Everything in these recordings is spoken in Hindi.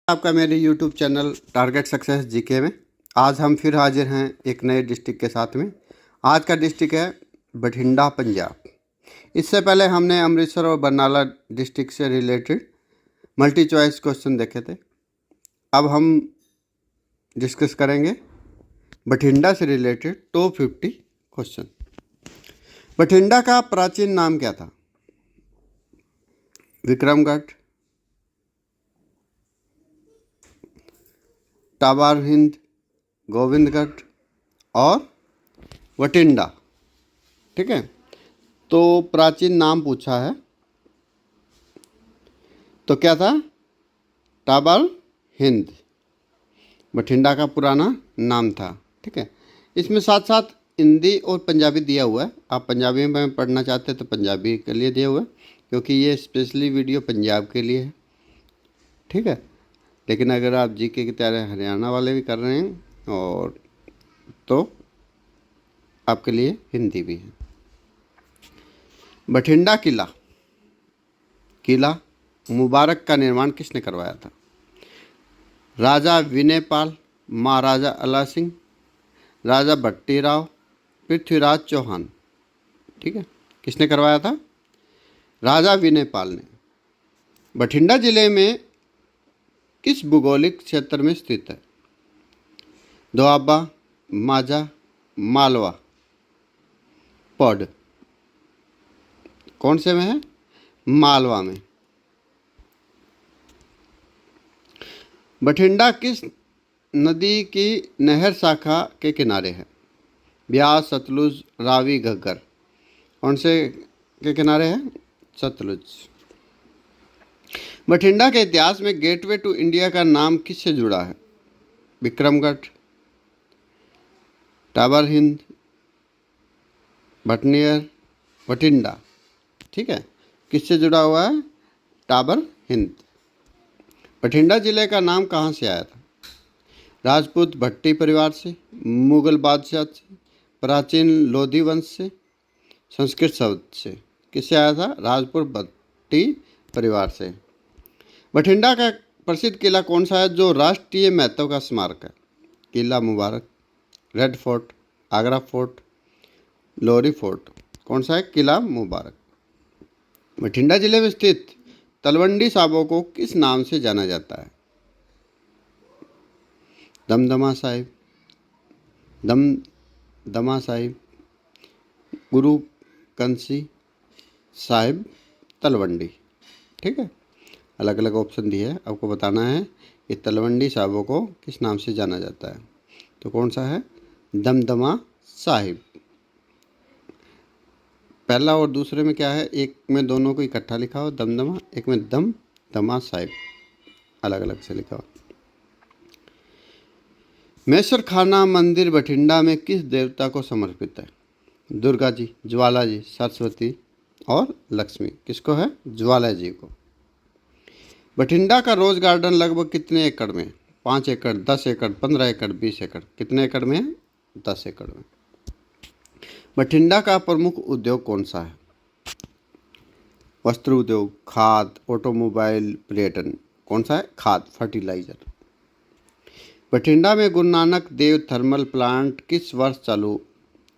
आपका मेरे YouTube channel target success GK में आज हम फिर हाजिर हैं एक नए डिस्ट्रिक्ट के साथ में। आज का डिस्ट्रिक्ट है बठिंडा, पंजाब। इससे पहले हमने अमृतसर और बरनाला डिस्ट्रिक्ट से रिलेटेड मल्टी चॉइस क्वेश्चन देखे थे। अब हम डिस्कस करेंगे बठिंडा से रिलेटेड टॉप 50 क्वेश्चन। बठिंडा का प्राचीन नाम क्या था? विक्रमगढ़, टाबर हिंद, गोविंदगढ़ और बठिंडा। ठीक है, तो प्राचीन नाम पूछा है तो क्या था? टाबर हिंद बठिंडा का पुराना नाम था। ठीक है, इसमें साथ साथ हिंदी और पंजाबी दिया हुआ है। आप पंजाबी में पढ़ना चाहते हैं तो पंजाबी के लिए दिया हुआ है, क्योंकि ये स्पेशली वीडियो पंजाब के लिए है। ठीक है, लेकिन अगर आप जीके की तैयारी हरियाणा वाले भी कर रहे हैं और तो आपके लिए हिंदी भी है। बठिंडा किला मुबारक का निर्माण किसने करवाया था? राजा विनयपाल, महाराजा अला सिंह, राजा भट्टीराव, पृथ्वीराज चौहान। ठीक है, किसने करवाया था? राजा विनयपाल ने। बठिंडा जिले में किस भूगोलिक क्षेत्र में स्थित है? दोआबा, माझा, मालवा, पौड। कौन से में है? मालवा में। बठिंडा किस नदी की नहर शाखा के किनारे है? ब्यास, सतलुज, रावी, घग्गर। कौन से के किनारे है? सतलुज। बठिंडा के इतिहास में गेटवे टू इंडिया का नाम किससे जुड़ा है? विक्रमगढ़, टाबर हिंद, भटनियर, बठिंडा। ठीक है, किससे जुड़ा हुआ है? टाबर हिंद। बठिंडा जिले का नाम कहाँ से आया था? राजपूत भट्टी परिवार से, मुगल बादशाह से, प्राचीन लोधी वंश से, संस्कृत शब्द से। किससे आया था? राजपूत भट्टी परिवार से। बठिंडा का प्रसिद्ध किला कौन सा है जो राष्ट्रीय महत्व का स्मारक है? किला मुबारक, रेड फोर्ट, आगरा फोर्ट, लोरी फोर्ट। कौन सा है? किला मुबारक। बठिंडा जिले में स्थित तलवंडी साबो को किस नाम से जाना जाता है? दमदमा साहिब, दमा साहिब, गुरु कंसी साहिब, तलवंडी। ठीक है, अलग अलग ऑप्शन दिए है, आपको बताना है कि तलवंडी साबो को किस नाम से जाना जाता है। तो कौन सा है? दमदमा साहिब। पहला और दूसरे में क्या है? एक में दोनों को इकट्ठा लिखा हो दमदमा, एक में दमा साहिब अलग अलग से लिखा हो। मैसर खाना मंदिर बठिंडा में किस देवता को समर्पित है? दुर्गा जी, ज्वाला जी, सरस्वती और लक्ष्मी। किसको है? ज्वाला जी को। बठिंडा का रोज गार्डन लगभग कितने एकड़ में? 5 एकड़, 10 एकड़, 15 एकड़, 20 एकड़। कितने एकड़ में है? 10 एकड़ में। बठिंडा का प्रमुख उद्योग कौन सा है? वस्त्र उद्योग, खाद, ऑटोमोबाइल, पर्यटन। कौन सा है? खाद, फर्टिलाइजर। बठिंडा में गुरु नानक देव थर्मल प्लांट किस वर्ष चालू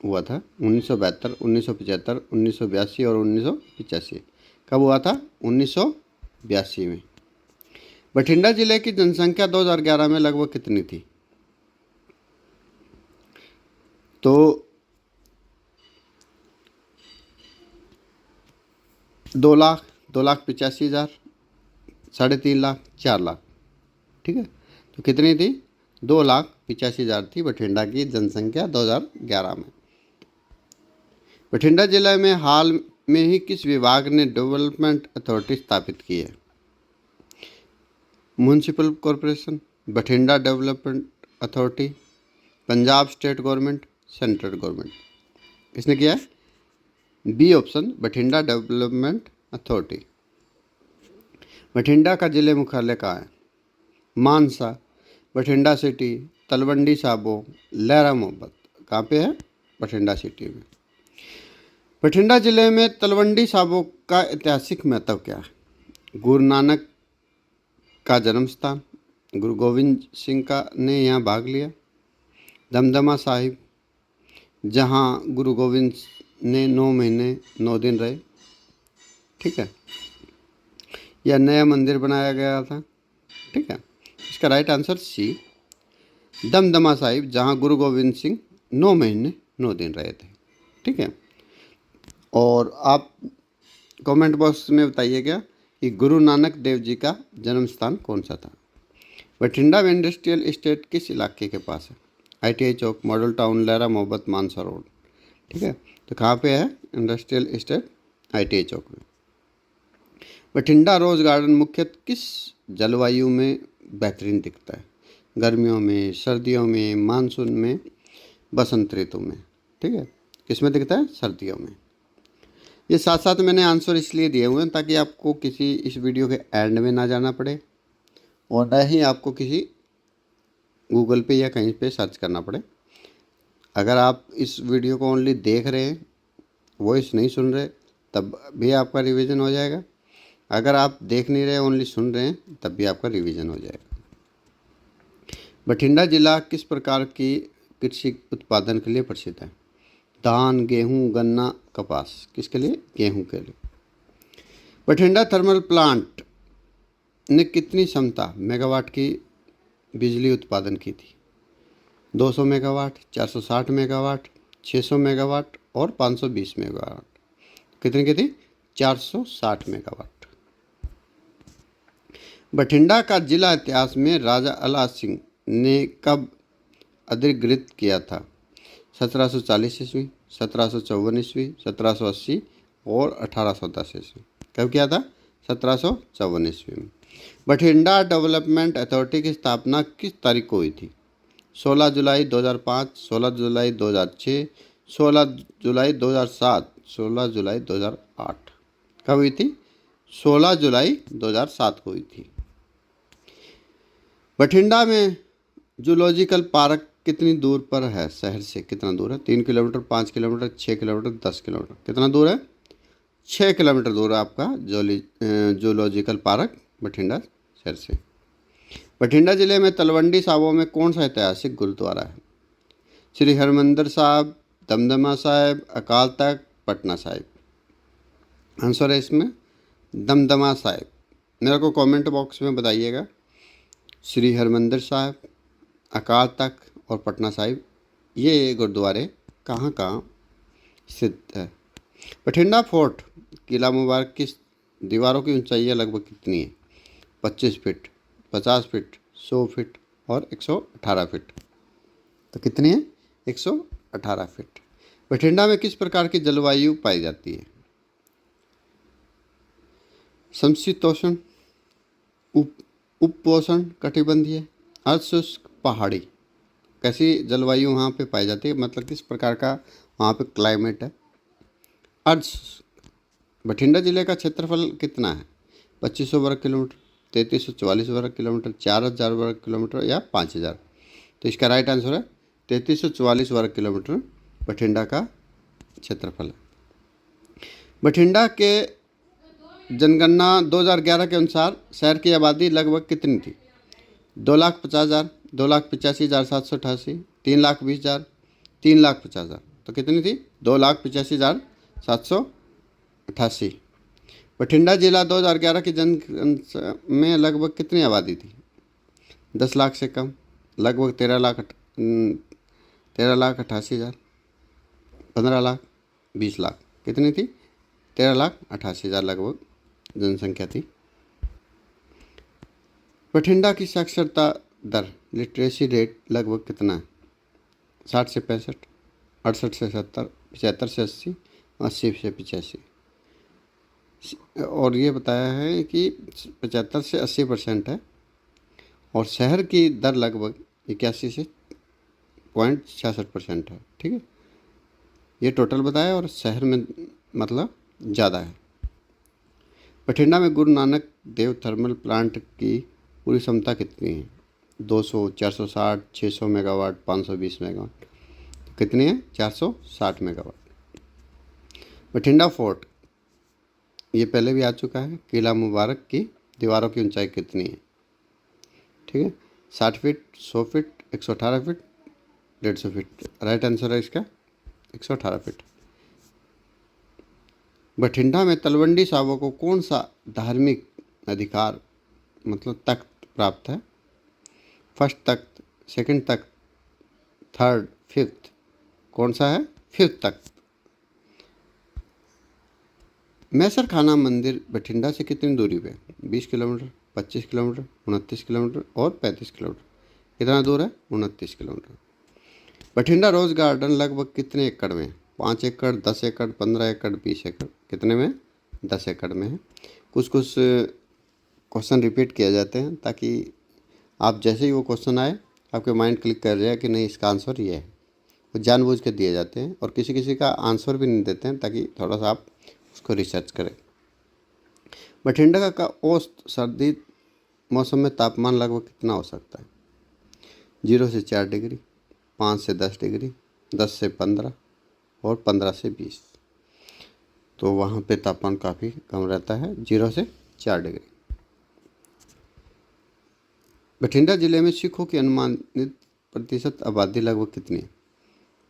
हुआ था? 1972, 1975, 1982 और 1985। कब हुआ था? 1982 में। बठिंडा जिले की जनसंख्या 2011 में लगभग कितनी थी? तो 2 लाख, 2,85,000, 3.5 लाख, 4 लाख। ठीक है, तो कितनी थी? 2,85,000 थी बठिंडा की जनसंख्या 2011 में। बठिंडा जिले में हाल में ही किस विभाग ने डेवलपमेंट अथॉरिटी स्थापित की है? Municipal corporation, Bathinda development authority, Punjab state government, central government. किसने किया है? B option, Bathinda development authority. Bathinda का जिले मुख्यालय कहाँ है? मानसा, बठिंडा सिटी, तलवंडी साबो, लहरा मोहब्बत। कहाँ पे है? बठिंडा सिटी में। बठिंडा जिले में तलवंडी साबो का ऐतिहासिक महत्व क्या है? गुरु नानक का जन्म स्थान, गुरु गोविंद सिंह का ने यहाँ भाग लिया। दमदमा साहिब, जहाँ गुरु गोविंद ने 9 महीने 9 दिन रहे। ठीक है, यह नया मंदिर बनाया गया था। ठीक है, इसका right answer C, Damdama Sahib, जहाँ गुरु गोविंद सिंह 9 महीने 9 दिन रहे थे। ठीक है, और आप कमेंट बॉक्स में बताइएगा कि गुरु नानक देव जी का जन्म स्थान कौन सा था। बठिंडा इंडस्ट्रियल इस्टेट किस इलाके के पास है? ITI चौक, मॉडल टाउन, लहरा मोहब्बत, मानसा रोड। ठीक है, तो कहाँ पे है इंडस्ट्रियल इस्टेट? ITI चौक में। बठिंडा रोज गार्डन मुख्यतः किस जलवायु में बेहतरीन दिखता है? गर्मियों में, सर्दियों में, मानसून में, बसंत ऋतु में। ठीक है, किस में दिखता है? सर्दियों में। ये साथ साथ मैंने आंसर इसलिए दिए हुए हैं ताकि आपको किसी इस वीडियो के एंड में ना जाना पड़े और न ही आपको किसी गूगल पे या कहीं पे सर्च करना पड़े। अगर आप इस वीडियो को ओनली देख रहे हैं, वॉइस नहीं सुन रहे, तब भी आपका रिवीजन हो जाएगा। अगर आप देख नहीं रहे, ओनली सुन रहे हैं, तब भी आपका रिवीजन हो जाएगा। बठिंडा जिला किस प्रकार की कृषि उत्पादन के लिए प्रसिद्ध है? धान, गेहूं, गन्ना, कपास। किसके लिए? गेहूं के लिए। बठिंडा थर्मल प्लांट ने कितनी क्षमता मेगावाट की बिजली उत्पादन की थी? 200 मेगावाट, 460 मेगावाट, 600 मेगावाट और 520 मेगावाट। कितनी की थी? 460 मेगावाट। बठिंडा का जिला इतिहास में राजा अलाद सिंह ने कब अधिकृत किया था? 1740 ईस्वी, 1754 ईस्वी, 1780 और 1810 ईस्वी। कब किया था? 1754 ईस्वी में। बठिंडा डेवलपमेंट अथॉरिटी की स्थापना किस तारीख को हुई थी? 16 जुलाई 2005, 16 जुलाई 2006, 16 जुलाई 2007, 16 जुलाई 2008। कब हुई थी? 16 जुलाई 2007 को हुई थी। बठिंडा में जूलॉजिकल पार्क कितनी दूर पर है? शहर से कितना दूर है? 3 किलोमीटर, 5 किलोमीटर, 6 किलोमीटर, 10 किलोमीटर। कितना दूर है? 6 किलोमीटर दूर है आपका जूलॉजिकल पार्क बठिंडा शहर से। बठिंडा जिले में तलवंडी साबो में कौन सा ऐतिहासिक गुरुद्वारा है? श्री हरमंदिर साहब, दमदमा साहिब, अकाल तख्त, पटना साहिब। आंसर है इसमें दमदमा साहिब। मेरे को कमेंट बॉक्स में बताइएगा श्री हरमंदिर साहब, अकाल तख्त और पटना साहिब, ये गुरुद्वारे कहाँ कहाँ स्थित है। बठिंडा फोर्ट किला मुबारक की दीवारों की ऊंचाई लगभग कितनी है? 25 फीट, 50 फीट, 100 फीट और 118 फीट। तो कितनी है? 118 फीट। बठिंडा में किस प्रकार की जलवायु पाई जाती है? समशीतोष्ण, उपोष्ण कटिबंधीय, अर्धशुष्क, पहाड़ी। कैसी जलवायु वहाँ पे पाई जाती है, मतलब किस प्रकार का वहाँ पे क्लाइमेट है? अर्धशुष्क। बठिंडा जिले का क्षेत्रफल कितना है? 2500 वर्ग किलोमीटर, 3344 वर्ग किलोमीटर, 4000 वर्ग किलोमीटर या 5000। तो इसका राइट आंसर है 3344 वर्ग किलोमीटर बठिंडा का क्षेत्रफल है। बठिंडा के जनगणना 2011 के अनुसार शहर की आबादी लगभग कितनी थी? 2,50,000, 2,85,788, 3,20,000, 3,50,000। तो कितनी थी? 2,85,788। बठिंडा जिला 2011 की जनगणना में लगभग कितनी आबादी थी? 10 लाख से कम, लगभग 13,88,000, 15 लाख, 20 लाख। कितनी थी? 13,88,000 लगभग जनसंख्या थी। बठिंडा की साक्षरता दर, लिटरेसी रेट लगभग कितना है? 60 से 65, 68 से 70, 75 से 80, 80 से 85। और ये बताया है कि 75 से 80% है। और शहर की दर लगभग 81 से 0.66% है। ठीक है, ये टोटल बताया और शहर में मतलब ज़्यादा है। बठिंडा में गुरु नानक देव थर्मल प्लांट की पूरी क्षमता कितनी है? 200, 460, 600 मेगावाट, 520 मेगावाट। कितनी है? 460 मेगावाट। बठिंडा फोर्ट, ये पहले भी आ चुका है। किला मुबारक की दीवारों की ऊंचाई कितनी है? ठीक है, 60 feet, 100 feet, 118 feet, 150 feet. Right answer है इसका 118 फीट। बठिंडा में तलवंडी साबो को कौन सा धार्मिक अधिकार मतलब तख्त प्राप्त है? फर्स्ट तख्त, सेकंड तख्त, थर्ड, फिफ्थ, कौन सा है? फिफ्थ तख्त। मैसर खाना मंदिर बठिंडा से कितनी दूरी पे? 20 किलोमीटर, 25 किलोमीटर, 29 किलोमीटर और 35 किलोमीटर। कितना दूर है? 29 किलोमीटर। बठिंडा रोज गार्डन लगभग कितने एकड़ में? 5 एकड़, 10 एकड़, 15 एकड़, 20 एकड़। कितने में? 10 एकड़ में है। कुछ कुछ क्वेश्चन रिपीट किए जाते हैं ताकि आप जैसे ही वो क्वेश्चन आए आपके माइंड क्लिक कर जाए कि नहीं इसका आंसर ये है। वो जानबूझ के दिए जाते हैं और किसी किसी का आंसर भी नहीं देते हैं ताकि थोड़ा सा आप उसको रिसर्च करें। बठिंडा का औसत सर्दी मौसम में तापमान लगभग कितना हो सकता है? 0 से 4 डिग्री, 5 से 10 डिग्री, 10 से 15 और 15 से 20। तो वहाँ पे तापमान काफ़ी कम रहता है, 0 से 4 डिग्री। बठिंडा जिले में सिखों की अनुमानित प्रतिशत आबादी लगभग कितनी है?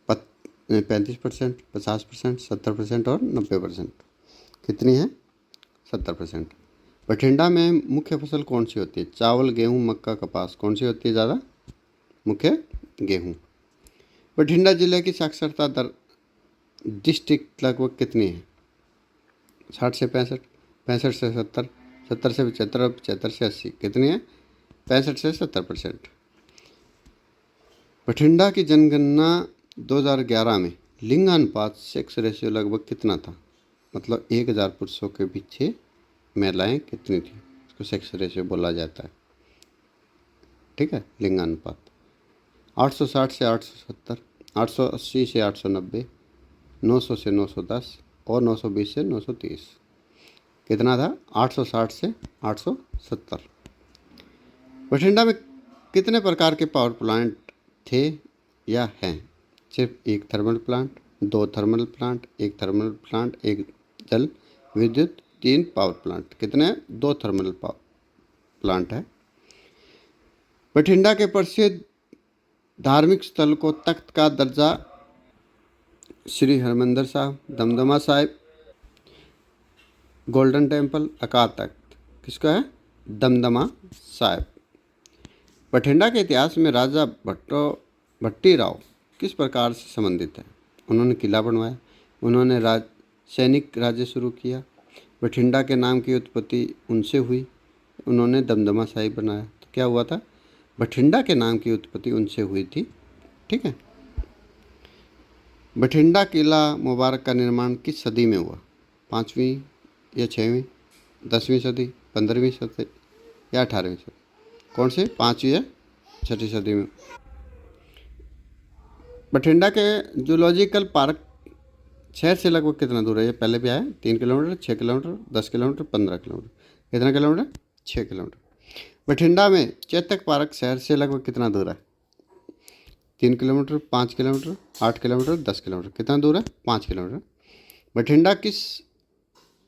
35%, 50%, 70% और 90%। कितनी है? 70%। बठिंडा में मुख्य फसल कौन सी होती है? चावल, गेहूँ, मक्का, कपास। कौन सी होती है ज़्यादा? मुख्य गेहूँ। बठिंडा जिले की साक्षरता दर डिस्ट्रिक्ट लगभग कितनी है? 60 से 65, 65 से 70, 70 से 75 और 75 से 80। कितनी है? 65 से 70%। बठिंडा की जनगणना 2011 में लिंग अनुपात सेक्स रेशियो लगभग कितना था? मतलब 1000 पुरुषों के पीछे महिलाएं कितनी थी? इसको सेक्स रेशियो बोला जाता है। ठीक है, लिंग अनुपात 860 से 870, 880 से 890, 900 से 910 और 920 से 930। कितना था? 860 से 870। बठिंडा में कितने प्रकार के पावर प्लांट थे या हैं? सिर्फ एक thermal plant, 2 thermal plant, 1 thermal plant, 1 जल विद्युत, 3 पावर प्लांट। कितने? 2 थर्मल पावर प्लांट है। बठिंडा के प्रसिद्ध धार्मिक स्थल को तख्त का दर्जा श्री हरमंदिर साहब, दमदमा साहिब, गोल्डन टेम्पल, अकाल तख्त। किसका है? दमदमा साहिब। बठिंडा के इतिहास में राजा भट्टी राव किस प्रकार से संबंधित है? उन्होंने किला बनवाया, उन्होंने सैनिक राज्य शुरू किया, बठिंडा के नाम की उत्पत्ति उनसे हुई, उन्होंने दमदमा साहिब बनाया। तो क्या हुआ था? बठिंडा के नाम की उत्पत्ति उनसे हुई थी। ठीक है। बठिंडा किला मुबारक का निर्माण किस सदी में हुआ? 5वीं या 6वीं, 10वीं सदी, 15वीं सदी या 18वीं सदी? कौन से? 5वीं या 6वीं सदी में। बठिंडा के जूलॉजिकल पार्क शहर से लगभग कितना दूर है? ये पहले भी आया। 3 किलोमीटर, 6 किलोमीटर, 10 किलोमीटर, 15 किलोमीटर। कितना किलोमीटर? 6 किलोमीटर। बठिंडा में चेतक पार्क शहर से लगभग कितना दूर है? 3 किलोमीटर, 5 किलोमीटर, 8 किलोमीटर, 10 किलोमीटर। कितना दूर है? 5 किलोमीटर। बठिंडा किस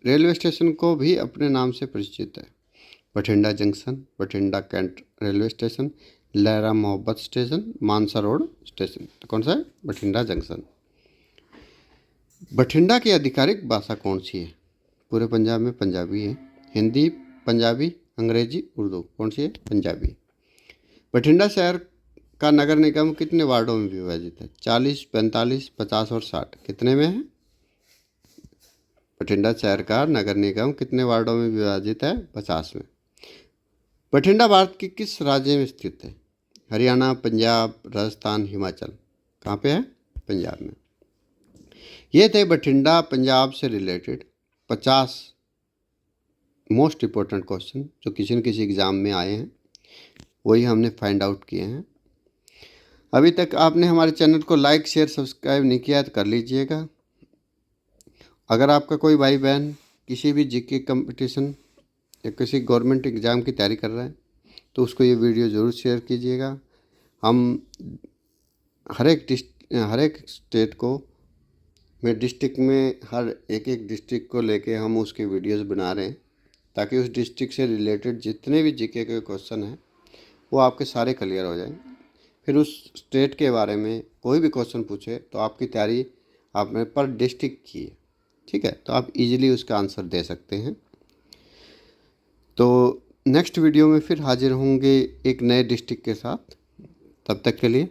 रेलवे स्टेशन को भी अपने नाम से परिचित है? Bathinda junction, Bathinda cantt railway station, Lehra Mohabbat station, मानसा रोड स्टेशन। तो कौन सा है? बठिंडा जंक्शन। बठिंडा की आधिकारिक भाषा कौन सी है? पूरे पंजाब में पंजाबी है। हिंदी, पंजाबी, अंग्रेजी, उर्दू। कौन सी है? पंजाबी। बठिंडा शहर का नगर निगम कितने वार्डों में विभाजित है? 40, 45, 50 और 60। कितने में है? बठिंडा शहर का नगर निगम कितने वार्डों में विभाजित है? 50 में। बठिंडा भारत के किस राज्य में स्थित है? हरियाणा, पंजाब, राजस्थान, हिमाचल। कहाँ पे है? पंजाब में। ये थे बठिंडा पंजाब से रिलेटेड 50 मोस्ट इम्पोर्टेंट क्वेश्चन जो किसी न किसी एग्ज़ाम में आए हैं, वही हमने फाइंड आउट किए हैं। अभी तक आपने हमारे चैनल को लाइक, शेयर, सब्सक्राइब नहीं किया तो कर लीजिएगा। अगर आपका कोई भाई बहन किसी भी जीके कंपटीशन या किसी गवर्नमेंट एग्ज़ाम की तैयारी कर रहा है तो उसको ये वीडियो ज़रूर शेयर कीजिएगा। हम हर एक स्टेट को में डिस्ट्रिक्ट में हर एक डिस्ट्रिक्ट को लेके हम उसके वीडियोस बना रहे हैं ताकि उस डिस्ट्रिक्ट से रिलेटेड जितने भी जीके के क्वेश्चन हैं वो आपके सारे क्लियर हो जाएंगे। फिर उस स्टेट के बारे में कोई भी क्वेश्चन पूछे तो आपकी तैयारी आपने पर डिस्ट्रिक्ट की है, ठीक है, तो आप इजीली उसका आंसर दे सकते हैं। तो नेक्स्ट वीडियो में फिर हाजिर होंगे एक नए डिस्ट्रिक्ट के साथ। तब तक के लिए